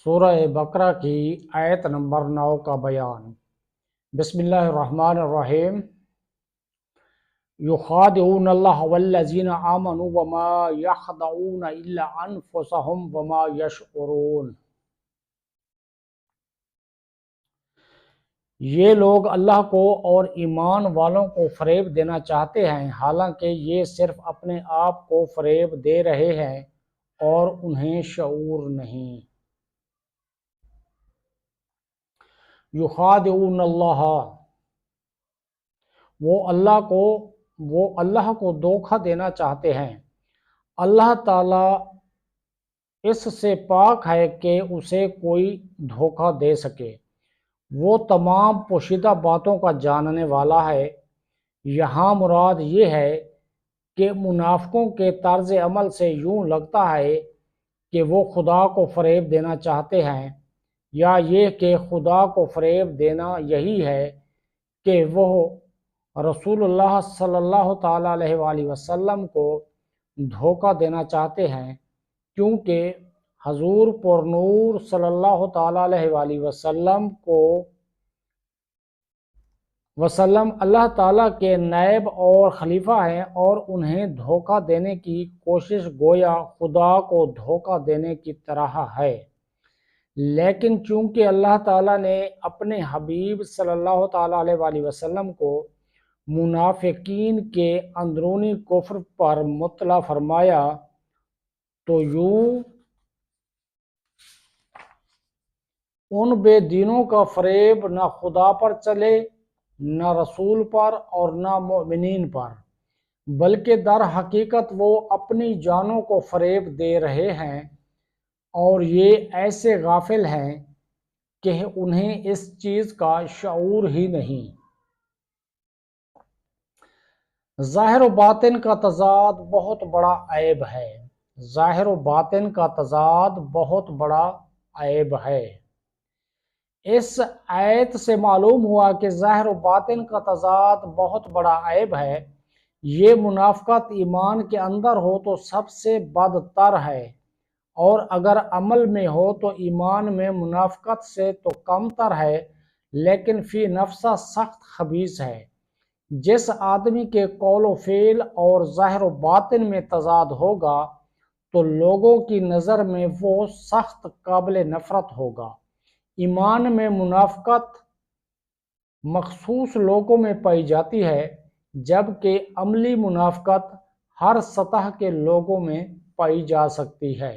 سورہ بقرہ کی آیت نمبر 9 کا بیان۔ بسم اللہ الرحمن الرحیم۔ یخادعون اللہ والذین آمنوا وما یخدعون الا انفسهم وما یشعرون۔ یہ لوگ اللہ کو اور ایمان والوں کو فریب دینا چاہتے ہیں، حالانکہ یہ صرف اپنے آپ کو فریب دے رہے ہیں اور انہیں شعور نہیں۔ یخادعون اللہ، وہ اللہ کو دھوکہ دینا چاہتے ہیں۔ اللہ تعالیٰ اس سے پاک ہے کہ اسے کوئی دھوکہ دے سکے۔ وہ تمام پوشیدہ باتوں کا جاننے والا ہے۔ یہاں مراد یہ ہے کہ منافقوں کے طرز عمل سے یوں لگتا ہے کہ وہ خدا کو فریب دینا چاہتے ہیں، یا یہ کہ خدا کو فریب دینا یہی ہے کہ وہ رسول اللہ صلی اللہ تعالیٰ علیہ وآلہ وسلم کو دھوکہ دینا چاہتے ہیں، کیونکہ حضور پر نور صلی اللہ تعالیٰ علیہ وآلہ وسلم اللہ تعالیٰ کے نائب اور خلیفہ ہیں، اور انہیں دھوکہ دینے کی کوشش گویا خدا کو دھوکہ دینے کی طرح ہے۔ لیکن چونکہ اللہ تعالیٰ نے اپنے حبیب صلی اللہ تعالیٰ علیہ وآلہ وسلم کو منافقین کے اندرونی کفر پر مطلع فرمایا، تو یوں ان بے دینوں کا فریب نہ خدا پر چلے، نہ رسول پر اور نہ مومنین پر، بلکہ در حقیقت وہ اپنی جانوں کو فریب دے رہے ہیں، اور یہ ایسے غافل ہیں کہ انہیں اس چیز کا شعور ہی نہیں۔ ظاہر و باطن کا تضاد بہت بڑا عیب ہے۔ ظاہر و باطن کا تضاد بہت بڑا عیب ہے۔ اس آیت سے معلوم ہوا کہ ظاہر و باطن کا تضاد بہت بڑا عیب ہے۔ یہ منافقت ایمان کے اندر ہو تو سب سے بدتر ہے، اور اگر عمل میں ہو تو ایمان میں منافقت سے تو کم تر ہے، لیکن فی نفسہ سخت خبیث ہے۔ جس آدمی کے قول و فعل اور ظاہر و باطن میں تضاد ہوگا تو لوگوں کی نظر میں وہ سخت قابل نفرت ہوگا۔ ایمان میں منافقت مخصوص لوگوں میں پائی جاتی ہے، جبکہ عملی منافقت ہر سطح کے لوگوں میں پائی جا سکتی ہے۔